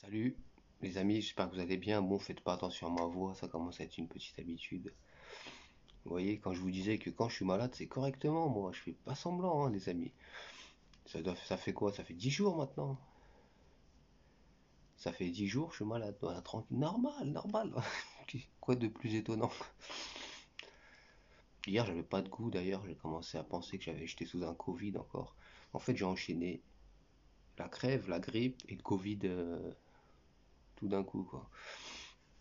Salut les amis, j'espère que vous allez bien. Bon, faites pas attention à ma voix, ça commence à être une petite habitude. Vous voyez, quand je vous disais que quand je suis malade, c'est correctement, moi, je fais pas semblant, hein, les amis. Ça fait quoi? Ça fait 10 jours maintenant. Ça fait 10 jours, je suis malade. Ouais, tranquille, normal, normal. Quoi de plus étonnant? Hier, j'avais pas de goût d'ailleurs, j'ai commencé à penser que j'étais sous un Covid encore. En fait, j'ai enchaîné la crève, la grippe et le Covid tout d'un coup, quoi.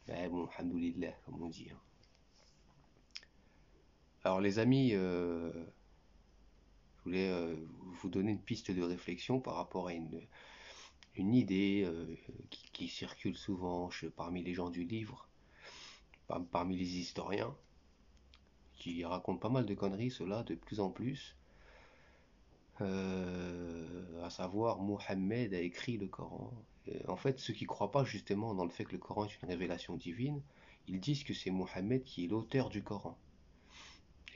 Mais bon, alhamdoulilah, comme on dit, hein. Alors les amis, je voulais vous donner une piste de réflexion par rapport à une idée qui circule souvent parmi les gens du livre, parmi les historiens, qui racontent pas mal de conneries, cela de plus en plus. À savoir, Mohammed a écrit le Coran. En fait, ceux qui ne croient pas justement dans le fait que le Coran est une révélation divine, ils disent que c'est Mohammed qui est l'auteur du Coran.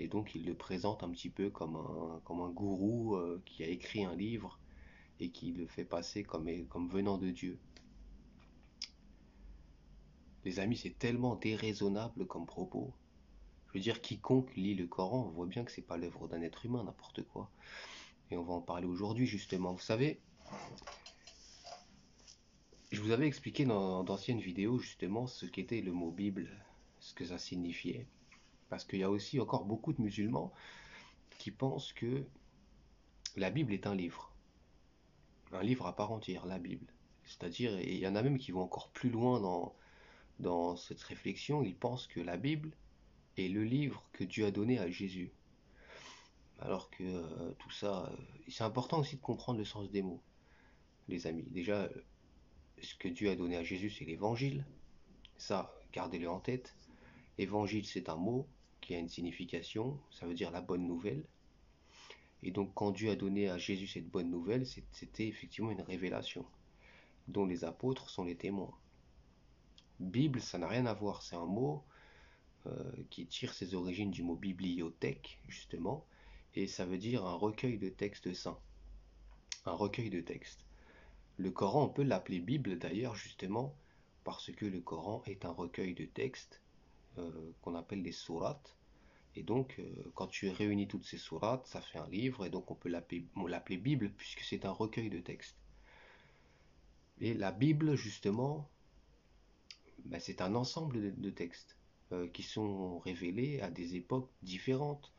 Et donc ils le présentent un petit peu comme un gourou qui a écrit un livre et qui le fait passer comme venant de Dieu. Les amis, c'est tellement déraisonnable comme propos. Je veux dire, quiconque lit le Coran, on voit bien que c'est pas l'œuvre d'un être humain, n'importe quoi. Et on va en parler aujourd'hui, justement. Vous savez, je vous avais expliqué dans d'anciennes vidéos, justement, ce qu'était le mot Bible, ce que ça signifiait. Parce qu'il y a aussi encore beaucoup de musulmans qui pensent que la Bible est un livre à part entière, la Bible. C'est-à-dire, et il y en a même qui vont encore plus loin dans cette réflexion, ils pensent que la Bible est le livre que Dieu a donné à Jésus. Alors que tout ça, c'est important aussi de comprendre le sens des mots, les amis. Déjà, ce que Dieu a donné à Jésus, c'est l'évangile. Ça, gardez-le en tête. Évangile, c'est un mot qui a une signification, ça veut dire la bonne nouvelle. Et donc, quand Dieu a donné à Jésus cette bonne nouvelle, c'était effectivement une révélation, dont les apôtres sont les témoins. Bible, ça n'a rien à voir, c'est un mot qui tire ses origines du mot bibliothèque, justement, et ça veut dire un recueil de textes saints, un recueil de textes. Le Coran, on peut l'appeler Bible d'ailleurs, justement, parce que le Coran est un recueil de textes qu'on appelle des sourates. Et donc, quand tu réunis toutes ces sourates, ça fait un livre, et donc on l'appeler Bible, puisque c'est un recueil de textes. Et la Bible, justement, ben, c'est un ensemble de textes qui sont révélés à des époques différentes.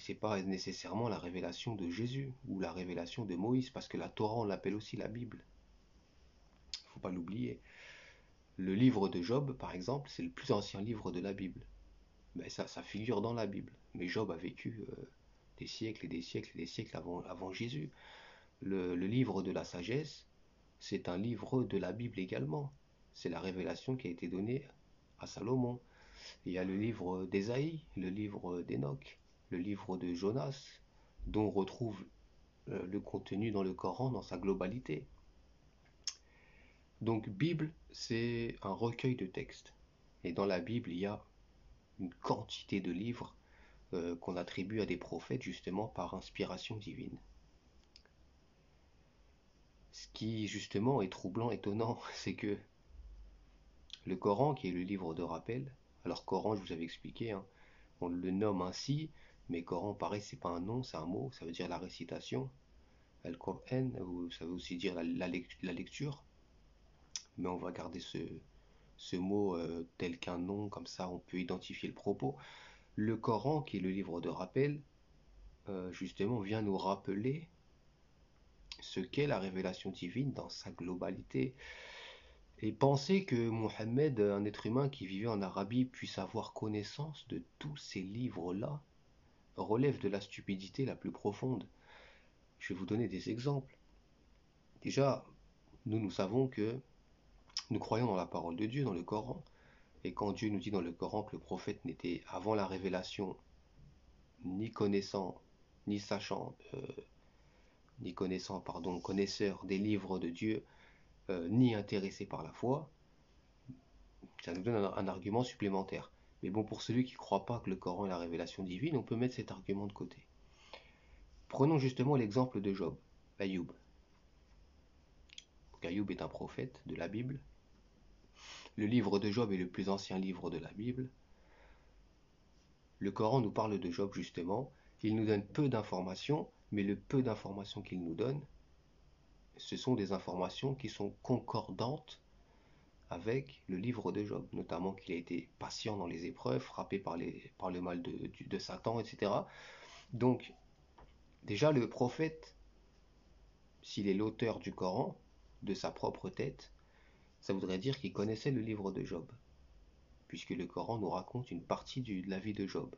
C'est pas nécessairement la révélation de Jésus ou la révélation de Moïse, parce que la Torah, on l'appelle aussi la Bible. Faut pas l'oublier. Le livre de Job, par exemple, c'est le plus ancien livre de la Bible. Ben ça figure dans la Bible. Mais Job a vécu des siècles et des siècles et des siècles avant Jésus. Le livre de la sagesse, c'est un livre de la Bible également. C'est la révélation qui a été donnée à Salomon. Il y a le livre d'Ésaïe, le livre d'Enoch, le livre de Jonas, dont on retrouve le contenu dans le Coran dans sa globalité. Donc Bible, c'est un recueil de textes. Et dans la Bible, il y a une quantité de livres qu'on attribue à des prophètes justement par inspiration divine. Ce qui justement est troublant, étonnant, c'est que le Coran, qui est le livre de rappel, alors Coran, je vous avais expliqué, hein, on le nomme ainsi, mais Coran, pareil, c'est pas un nom, c'est un mot, ça veut dire la récitation. Al-Qur'an, ou ça veut aussi dire la lecture, mais on va garder ce mot tel qu'un nom, comme ça on peut identifier le propos. Le Coran, qui est le livre de rappel, justement vient nous rappeler ce qu'est la révélation divine dans sa globalité. Et penser que Mohammed, un être humain qui vivait en Arabie, puisse avoir connaissance de tous ces livres-là, relève de la stupidité la plus profonde. Je vais vous donner des exemples. Déjà, nous savons que nous croyons dans la parole de Dieu, dans le Coran, et quand Dieu nous dit dans le Coran que le prophète n'était avant la révélation ni connaissant, ni sachant, ni connaissant, pardon, connaisseur des livres de Dieu, ni intéressé par la foi, ça nous donne un argument supplémentaire. Mais bon, pour celui qui ne croit pas que le Coran est la révélation divine, on peut mettre cet argument de côté. Prenons justement l'exemple de Job, Ayoub. qu'Ayoub est un prophète de la Bible. Le livre de Job est le plus ancien livre de la Bible. Le Coran nous parle de Job justement. Il nous donne peu d'informations, mais le peu d'informations qu'il nous donne, ce sont des informations qui sont concordantes avec le livre de Job, notamment qu'il a été patient dans les épreuves, frappé par le mal de Satan, etc. Donc, déjà, le prophète, s'il est l'auteur du Coran, de sa propre tête, ça voudrait dire qu'il connaissait le livre de Job, puisque le Coran nous raconte une partie de la vie de Job.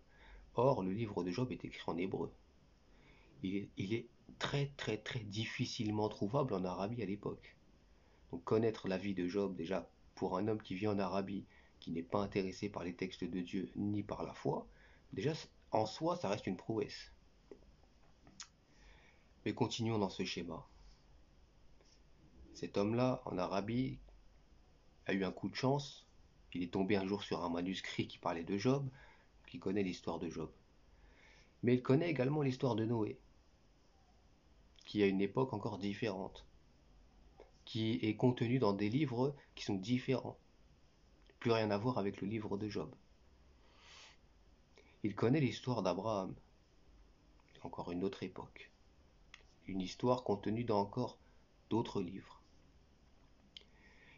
Or, le livre de Job est écrit en hébreu. Il est très très très difficilement trouvable en Arabie à l'époque. Donc connaître la vie de Job, déjà, pour un homme qui vit en Arabie, qui n'est pas intéressé par les textes de Dieu ni par la foi, déjà en soi ça reste une prouesse. Mais continuons dans ce schéma. Cet homme-là, en Arabie, a eu un coup de chance. Il est tombé un jour sur un manuscrit qui parlait de Job, qui connaît l'histoire de Job. Mais il connaît également l'histoire de Noé, qui a une époque encore différente, qui est contenue dans des livres qui sont différents. Plus rien à voir avec le livre de Job. Il connaît l'histoire d'Abraham, encore une autre époque. Une histoire contenue dans encore d'autres livres.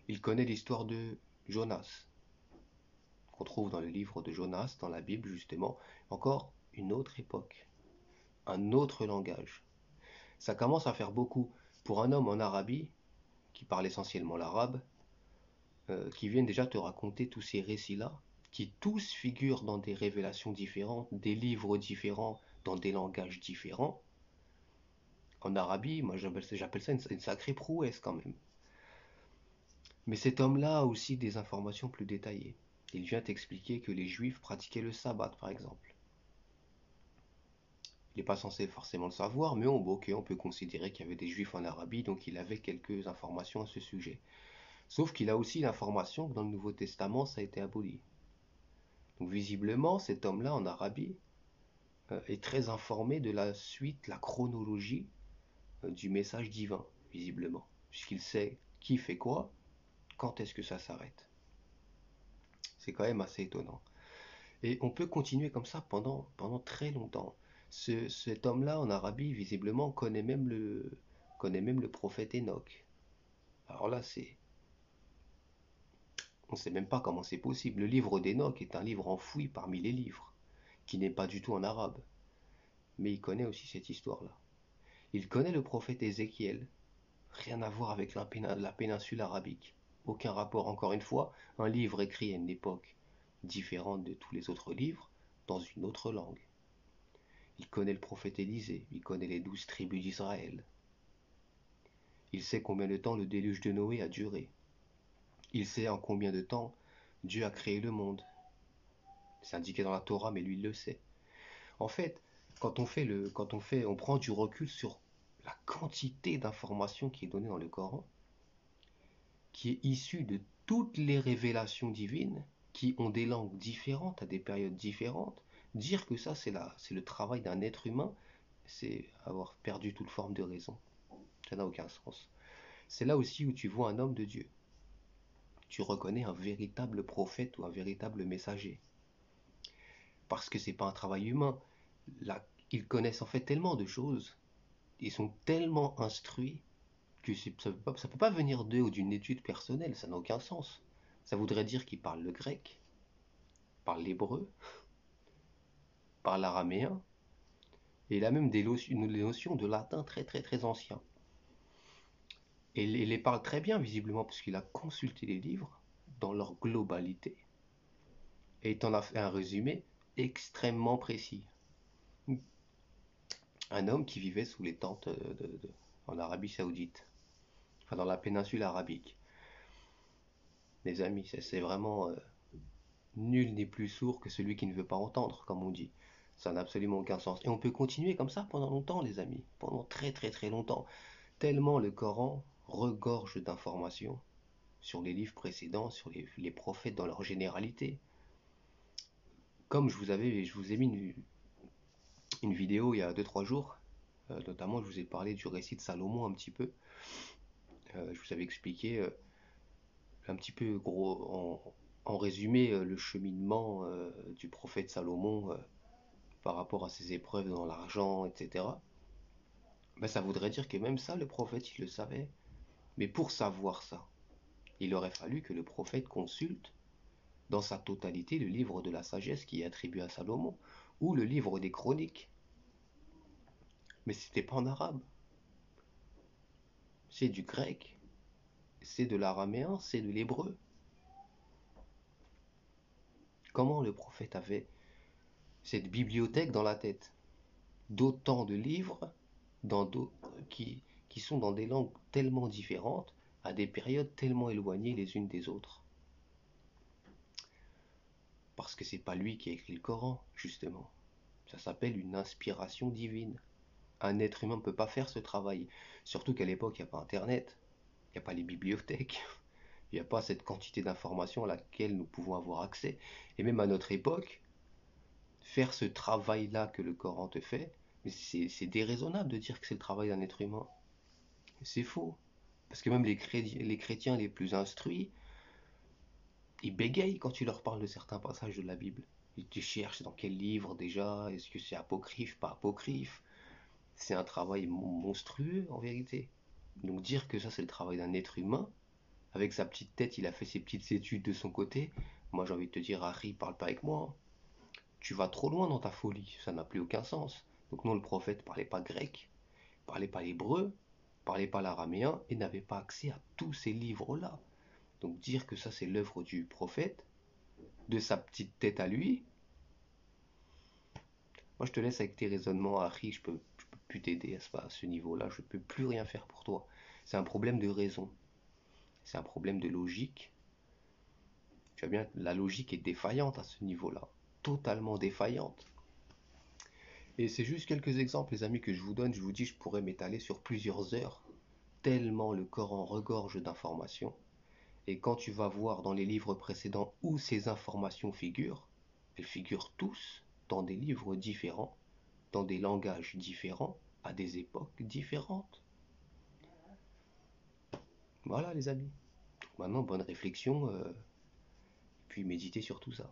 Il connaît l'histoire de Jonas, qu'on trouve dans le livre de Jonas, dans la Bible justement, encore une autre époque, un autre langage. Ça commence à faire beaucoup pour un homme en Arabie, qui parle essentiellement l'arabe, qui vient déjà te raconter tous ces récits-là, qui tous figurent dans des révélations différentes, des livres différents, dans des langages différents. En Arabie, moi j'appelle ça une sacrée prouesse quand même. Mais cet homme-là a aussi des informations plus détaillées. Il vient t'expliquer que les juifs pratiquaient le sabbat, par exemple. Il n'est pas censé forcément le savoir, mais on peut considérer qu'il y avait des juifs en Arabie, donc il avait quelques informations à ce sujet. Sauf qu'il a aussi l'information que dans le Nouveau Testament, ça a été aboli. Donc visiblement, cet homme-là en Arabie est très informé de la suite, la chronologie du message divin, visiblement. Puisqu'il sait qui fait quoi, quand est-ce que ça s'arrête. C'est quand même assez étonnant. Et on peut continuer comme ça pendant très longtemps. Cet homme-là en Arabie, visiblement, connaît même le prophète Enoch. Alors là, on ne sait même pas comment c'est possible. Le livre d'Enoch est un livre enfoui parmi les livres, qui n'est pas du tout en arabe. Mais il connaît aussi cette histoire-là. Il connaît le prophète Ézéchiel. Rien à voir avec la péninsule arabique. Aucun rapport, encore une fois, un livre écrit à une époque différente de tous les autres livres, dans une autre langue. Il connaît le prophète Élisée, il connaît les 12 tribus d'Israël. Il sait combien de temps le déluge de Noé a duré. Il sait en combien de temps Dieu a créé le monde. C'est indiqué dans la Torah, mais lui il le sait. En fait, on prend du recul sur la quantité d'informations qui est donnée dans le Coran, qui est issue de toutes les révélations divines, qui ont des langues différentes à des périodes différentes. Dire que ça c'est le travail d'un être humain, c'est avoir perdu toute forme de raison. Ça n'a aucun sens. C'est là aussi où tu vois un homme de Dieu. Tu reconnais un véritable prophète ou un véritable messager. Parce que c'est pas un travail humain. Là, ils connaissent en fait tellement de choses, ils sont tellement instruits que ça peut pas venir d'eux ou d'une étude personnelle, ça n'a aucun sens. Ça voudrait dire qu'ils parlent le grec, parlent l'hébreu, parlent l'araméen, et il a même des notions de latin très très très anciens. Et il les parle très bien visiblement parce qu'il a consulté les livres dans leur globalité et il t'en a fait un résumé extrêmement précis. Un homme qui vivait sous les tentes en Arabie Saoudite, enfin dans la péninsule arabique. Les amis, c'est vraiment nul n'est plus sourd que celui qui ne veut pas entendre, comme on dit. Ça n'a absolument aucun sens. Et on peut continuer comme ça pendant longtemps, les amis, pendant très très très longtemps. Tellement le Coran regorge d'informations sur les livres précédents, sur les prophètes dans leur généralité. Comme je vous ai mis une vidéo il y a 2-3 jours, notamment je vous ai parlé du récit de Salomon un petit peu. Je vous avais expliqué un petit peu gros en résumé le cheminement du prophète Salomon par rapport à ses épreuves dans l'argent, etc. Ben, ça voudrait dire que même ça, le prophète, il le savait. Mais pour savoir ça, il aurait fallu que le prophète consulte dans sa totalité le livre de la sagesse qui est attribué à Salomon, ou le livre des chroniques. Mais c'était pas en arabe. C'est du grec, c'est de l'araméen, c'est de l'hébreu. Comment le prophète avait cette bibliothèque dans la tête? D'autant de livres dans qui sont dans des langues tellement différentes, à des périodes tellement éloignées les unes des autres. Parce que c'est pas lui qui a écrit le Coran, justement. Ça s'appelle une inspiration divine. Un être humain ne peut pas faire ce travail. Surtout qu'à l'époque, il n'y a pas Internet, il n'y a pas les bibliothèques, il n'y a pas cette quantité d'informations à laquelle nous pouvons avoir accès. Et même à notre époque, faire ce travail-là que le Coran te fait, c'est déraisonnable de dire que c'est le travail d'un être humain. C'est faux. Parce que même les chrétiens les plus instruits, ils bégayent quand tu leur parles de certains passages de la Bible. Ils cherchent dans quel livre déjà, est-ce que c'est apocryphe, pas apocryphe. C'est un travail monstrueux en vérité. Donc dire que ça c'est le travail d'un être humain, avec sa petite tête, il a fait ses petites études de son côté. Moi j'ai envie de te dire, Harry, parle pas avec moi. Tu vas trop loin dans ta folie, ça n'a plus aucun sens. Donc non, le prophète parlait pas grec, parlait pas hébreu, parlait pas l'araméen et n'avait pas accès à tous ces livres-là. Donc dire que ça c'est l'œuvre du prophète, de sa petite tête à lui, moi je te laisse avec tes raisonnements, Harry, je peux plus t'aider à ce niveau-là, je peux plus rien faire pour toi. C'est un problème de raison, c'est un problème de logique. Tu vois bien, la logique est défaillante à ce niveau-là, totalement défaillante. Et c'est juste quelques exemples, les amis, que je vous donne. Je vous dis, je pourrais m'étaler sur plusieurs heures, tellement le Coran regorge d'informations. Et quand tu vas voir dans les livres précédents où ces informations figurent, elles figurent tous dans des livres différents, dans des langages différents, à des époques différentes. Voilà, les amis. Maintenant, bonne réflexion, puis méditez sur tout ça.